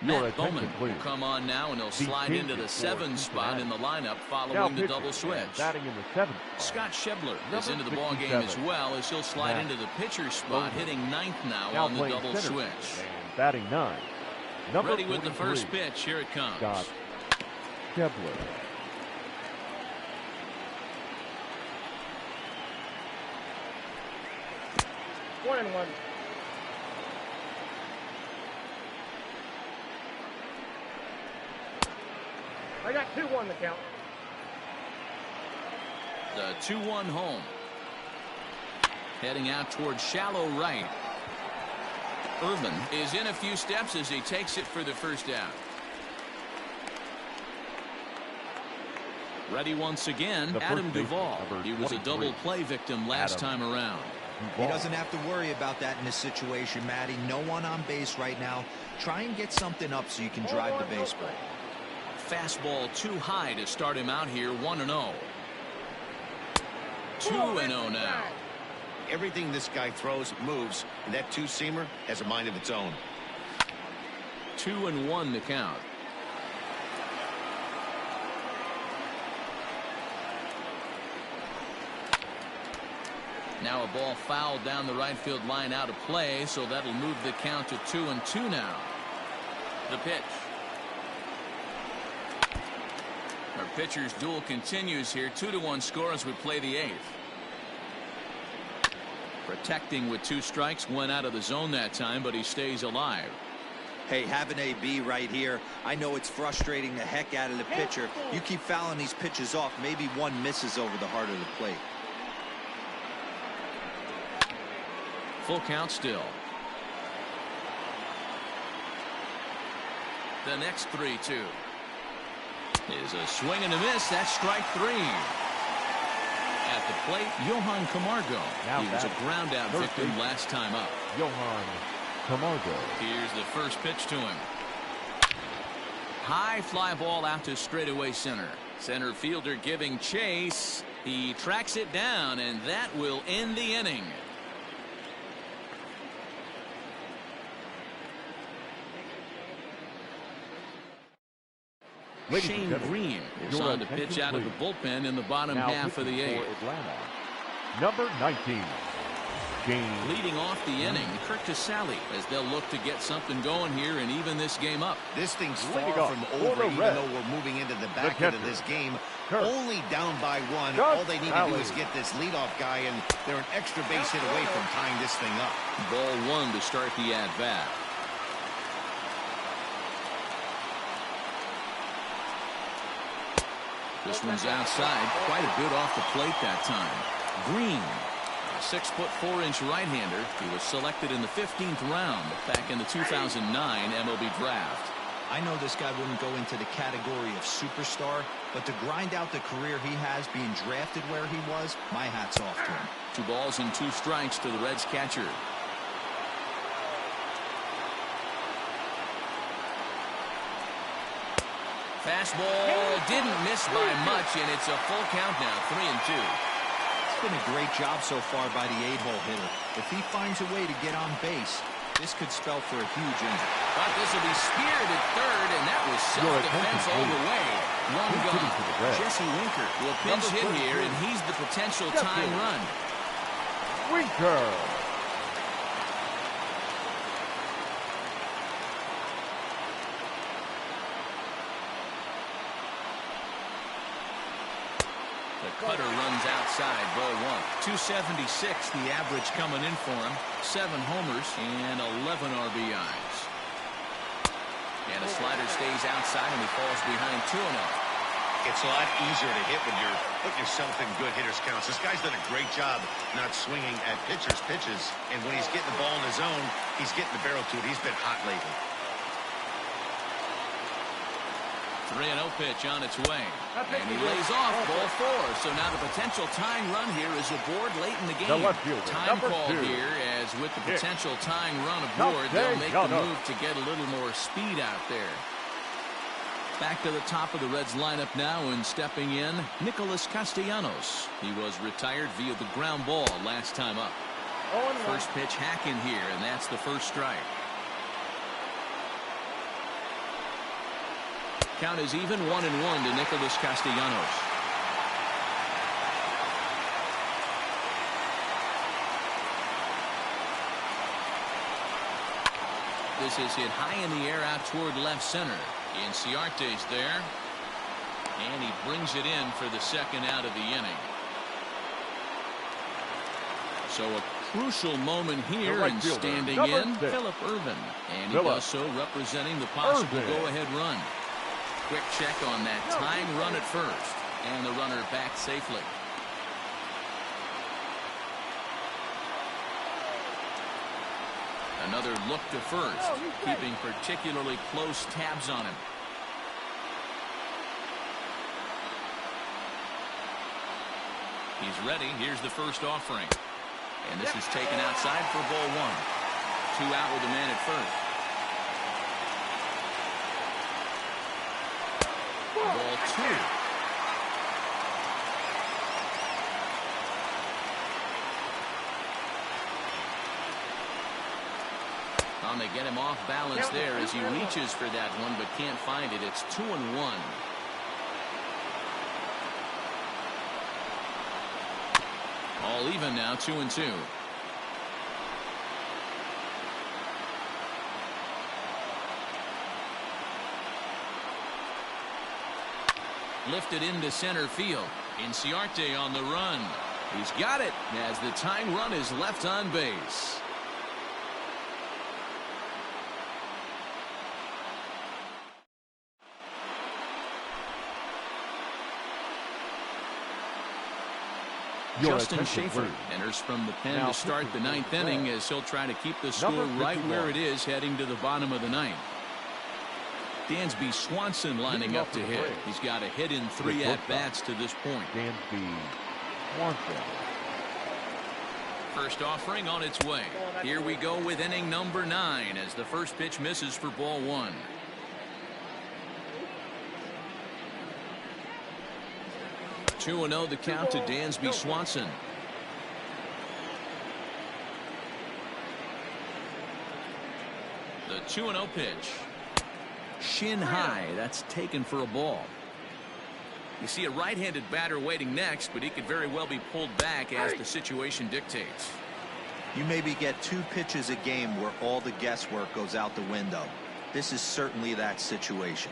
Matt Bowman will come on now, and he'll slide into the 7 spot in the lineup following the double switch. Batting in the 7th Scott Schebler is into the ball game as well, as he'll slide into the pitcher's spot, hitting 9th now on the double switch. And batting 9. Ready with the first pitch. Here it comes. Scott Schebler. 1-1. I got 2-1 the count. The 2-1 home. Heading out towards shallow right. Irvin is in a few steps as he takes it for the first out. Ready once again, Adam Duvall. He was a double play victim last time around. He doesn't have to worry about that in this situation, Matty. No one on base right now. Try and get something up so you can drive the baseball. Fastball too high to start him out here. 1-0. 2-0 now. Everything this guy throws moves, and that 2-seamer has a mind of its own. 2-1 the count. Now a ball fouled down the right field line out of play, so that'll move the count to 2-2 now. The pitch. Our pitcher's duel continues here. 2-1 score as we play the 8th. Protecting with 2 strikes, went out of the zone that time, but he stays alive. Hey, have an AB right here. I know it's frustrating the heck out of the pitcher. You keep fouling these pitches off, maybe one misses over the heart of the plate. Full count still. The next 3-2 is a swing and a miss. That's strike 3. At the plate, Johan Camargo. He was a ground out victim last time up. Johan Camargo. Here's the first pitch to him. High fly ball out to straightaway center. Center fielder giving chase. He tracks it down, and that will end the inning. Shane Green is on to pitch out of the bullpen in the bottom half of the 8th. Number 19. Shane. Leading off the inning, Kirk Casale, as they'll look to get something going here and even this game up. This thing's far from over, even though we're moving into the back end of this game. turn. Only down by one. Just All they need to do is get this leadoff guy, and they're an extra base hit away from tying this thing up. Ball one to start the at-bat. This one's outside, quite a bit off the plate that time. Green, a 6'4" right-hander. He was selected in the 15th round back in the 2009 MLB draft. I know this guy wouldn't go into the category of superstar, but to grind out the career he has being drafted where he was, my hat's off to him. 2 balls and 2 strikes to the Reds catcher. Fastball didn't miss by much, and it's a full count now, 3-2. It's been a great job so far by the 8-hole hitter. If he finds a way to get on base, this could spell for a huge inning. But this will be speared at third, and that was self-defense all the way. One gone. Jesse Winker will pinch hit here, and he's the potential tying run. Winker. The cutter runs outside, ball one. 276, the average coming in for him. 7 homers and 11 RBIs. And a slider stays outside, and he falls behind 2-0. It's a lot easier to hit when you're putting yourself in good hitters' counts. This guy's done a great job not swinging at pitchers' pitches. And when he's getting the ball in his zone, he's getting the barrel to it. He's been hot lately. 3-0 pitch on its way. And he lays off ball 4. So now the potential tying run here is aboard late in the game. The left fielder, Time number call 2. here, as with the potential tying run aboard, they'll make the move to get a little more speed out there. Back to the top of the Reds lineup now, and stepping in, Nicolas Castellanos. He was retired via the ground ball last time up. First pitch hacking here, and that's the first strike. Count is even, 1-1 to Nicolas Castellanos. This is hit high in the air out toward left center. Inciarte's there, and he brings it in for the second out of the inning. So a crucial moment here, right and fielder, standing number in, 6. Phillip Ervin. And he does so representing the possible go-ahead run. Quick check on that tying run at first, and the runner back safely. Another look to first, keeping particularly close tabs on him. He's ready. Here's the first offering. And this is taken outside for ball 1. 2 out with a man at first. Ball 2. They get him off balance there as he reaches for that one, but can't find it. It's 2-1. All even now, 2-2. Lifted into center field. Inciarte on the run. He's got it as the tying run is left on base. Justin Schaefer enters from the pen to start the 9th inning, as he'll try to keep the score right where it is heading to the bottom of the 9th. Dansby Swanson lining up to hit. He's got a hit in 3 at-bats to this point. Dansby Swanson. First offering on its way. Here we go with inning number 9 as the first pitch misses for ball 1. Two 2-0 the count to Dansby Swanson. The 2-0 pitch. Shin high. That's taken for a ball. You see a right-handed batter waiting next, but he could very well be pulled back as the situation dictates. You maybe get 2 pitches a game where all the guesswork goes out the window. This is certainly that situation.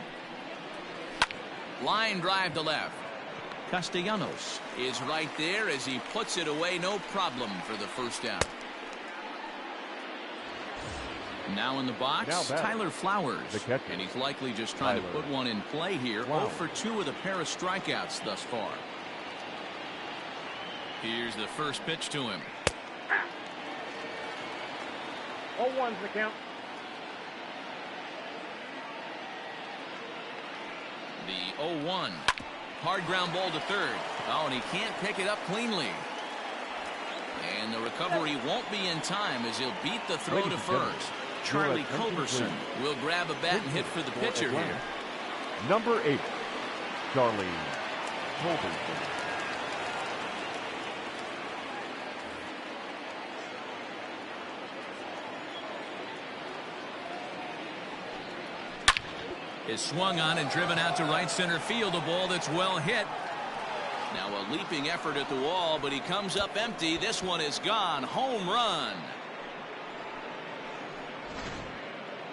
Line drive to left. Castellanos is right there as he puts it away, no problem for the first down. Now in the box, Tyler Flowers, and he's likely just trying to put one in play here. 0 for 2 with a pair of strikeouts thus far. Here's the first pitch to him. 0-1's the count. The 0-1. Hard ground ball to third. Oh, and he can't pick it up cleanly. And the recovery won't be in time as he'll beat the throw to first. Charlie Culberson will grab a bat and hit for the pitcher here. Number 8, Charlie Culberson. Is swung on and driven out to right center field. A ball that's well hit. Now a leaping effort at the wall, but he comes up empty. This one is gone. Home run.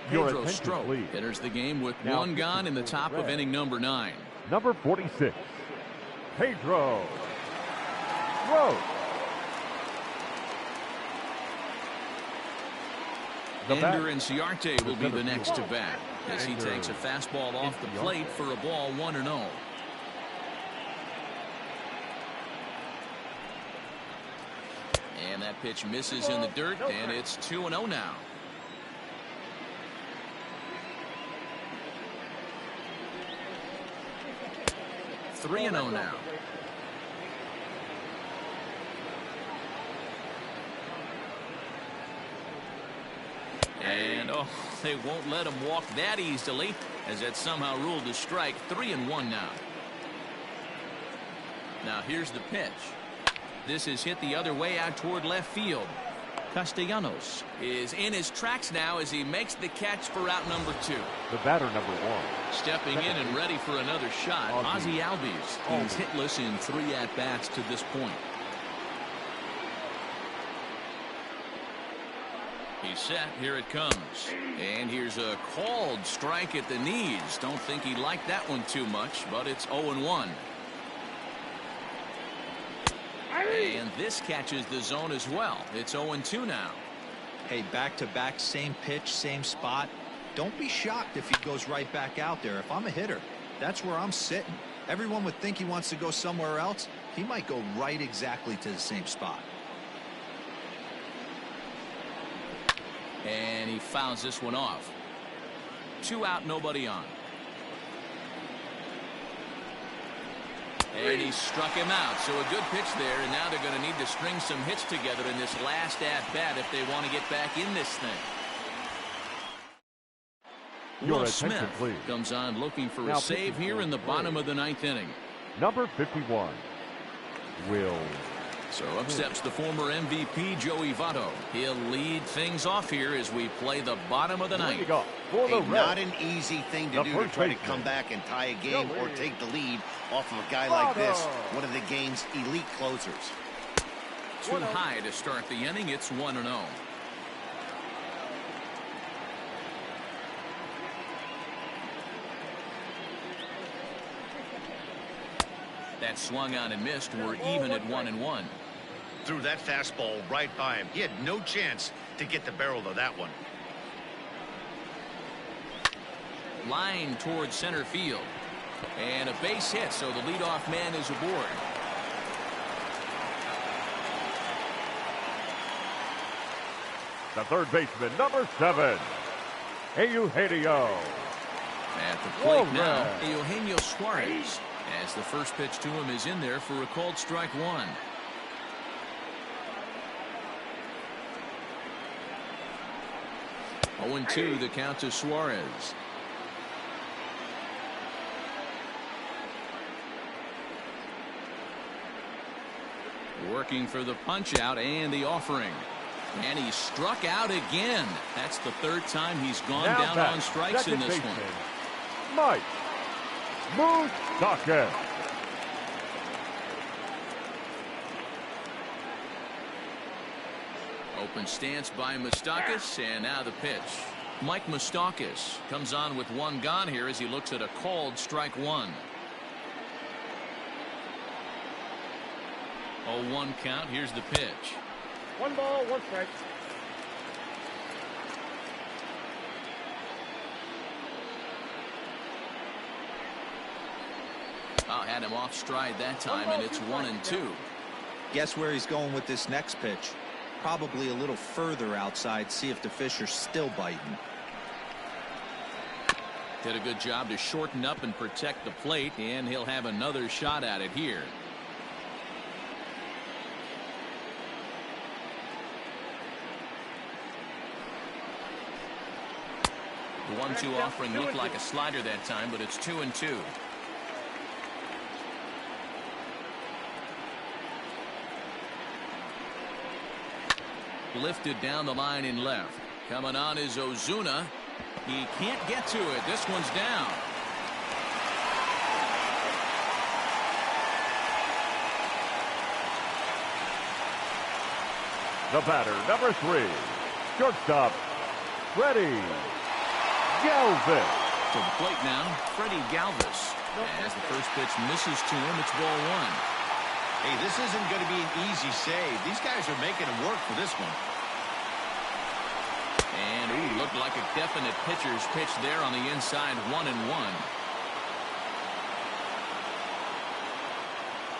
Pedro Strop enters the game with one gone in the top of inning number 9. Number 46, Pedro Strop. Ender Inciarte will be the next to bat as he takes a fastball off the plate for a ball 1-0. And that pitch misses in the dirt, and it's 2-0 now. Three and 0 now. And oh, they won't let him walk that easily as that's somehow ruled a strike. 3-1 now. Now here's the pitch. This is hit the other way out toward left field. Castellanos is in his tracks now as he makes the catch for out number 2. The batter, number 1. Stepping in and ready for another shot. Ozzie Albies. He's hitless in 3 at-bats to this point. He's set. Here it comes. And here's a called strike at the knees. Don't think he liked that one too much, but it's 0-1. And this catches the zone as well. It's 0-2 now. Hey, back-to-back, same pitch, same spot. Don't be shocked if he goes right back out there. If I'm a hitter, that's where I'm sitting. Everyone would think he wants to go somewhere else. He might go right exactly to the same spot. And he fouls this one off. 2 out, nobody on. And he struck him out. So a good pitch there, and now they're going to need to string some hits together in this last at-bat if they want to get back in this thing. Will Smith comes on looking for a save here in the bottom of the 9th inning. Number 51, Will. So up steps the former MVP Joey Votto. He'll lead things off here as we play the bottom of the 9th. Not an easy thing to do to try to come back and tie a game or take the lead off of a guy like this, one of the game's elite closers. Too high to start the inning. It's 1-0. That swung on and missed. We're even at 1-1. Threw that fastball right by him. He had no chance to get the barrel of that one. Line towards center field. And a base hit, so the leadoff man is aboard. The third baseman, number 7, Eugenio. At the plate now, Eugenio Suarez. As the first pitch to him is in there for a called strike 1. Oh, 0-2 the count to Suarez. Working for the punch out and the offering. And he struck out again. That's the 3rd time he's gone down on strikes in this one. Mike Moustakas. Open stance by Moustakas, and now the pitch. Mike Moustakas comes on with 1 gone here as he looks at a called strike 1. 0-1 count. Here's the pitch. 1 ball, 1 strike. Oh, had him off stride that time, and it's 1-2. Guess where he's going with this next pitch? Probably a little further outside. See if the fish are still biting. Did a good job to shorten up and protect the plate, and he'll have another shot at it here. The 1-2 offering looked like a slider that time, but it's 2-2. Lifted down the line in left. Coming on is Ozuna. He can't get to it. This one's down. The batter, number 3, shortstop, Freddie Galvis. To the plate now, Freddie Galvis. As the first pitch misses to him, it's ball 1. Hey, this isn't going to be an easy save. These guys are making him work for this one. And, ooh, looked like a definite pitcher's pitch there on the inside, 1-1.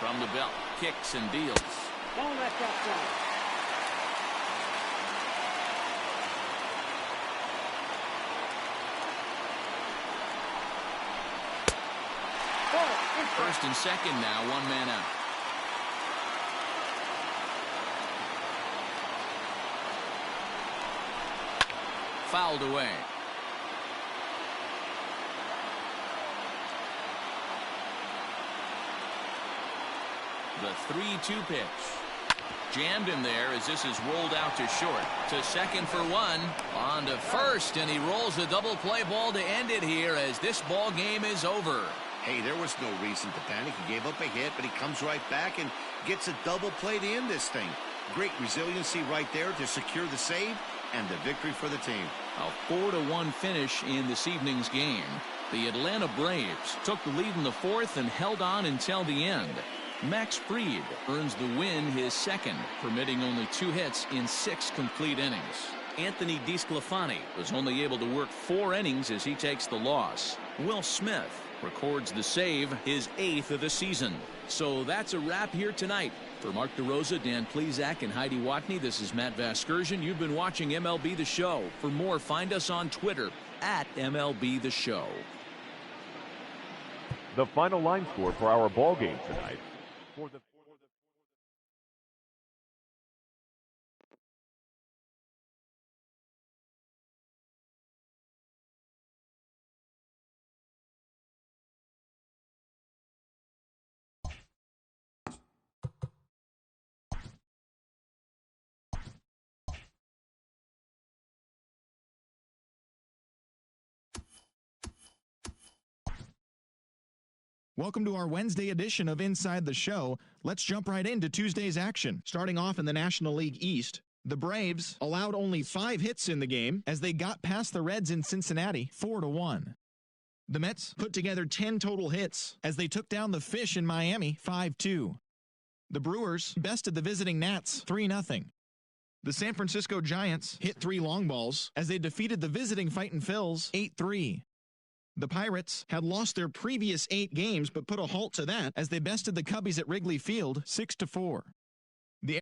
From the belt, kicks and deals. Ball left outside. First and second now, 1 man out. Fouled away. The 3-2 pitch. Jammed him there as this is rolled out to short. To second for 1. On to first, and he rolls the double play ball to end it here as this ball game is over. Hey, there was no reason to panic. He gave up a hit, but he comes right back and gets a double play to end this thing. Great resiliency right there to secure the save and the victory for the team. A 4-1 finish in this evening's game. The Atlanta Braves took the lead in the 4th and held on until the end. Max Fried earns the win, his second, permitting only 2 hits in 6 complete innings. Anthony DeSclafani was only able to work 4 innings as he takes the loss. Will Smith records the save, his 8th of the season. So that's a wrap here tonight. For Mark DeRosa, Dan Plesac, and Heidi Watney, this is Matt Vasgersian. You've been watching MLB The Show. For more, find us on Twitter at MLB The Show. The final line score for our ball game tonight. For the Welcome to our Wednesday edition of Inside the Show. Let's jump right into Tuesday's action. Starting off in the National League East, the Braves allowed only 5 hits in the game as they got past the Reds in Cincinnati 4-1. The Mets put together 10 total hits as they took down the Fish in Miami 5-2. The Brewers bested the visiting Nats 3-0. The San Francisco Giants hit 3 long balls as they defeated the visiting Fightin' Phils 8-3. The Pirates had lost their previous 8 games but put a halt to that as they bested the Cubbies at Wrigley Field 6-4. The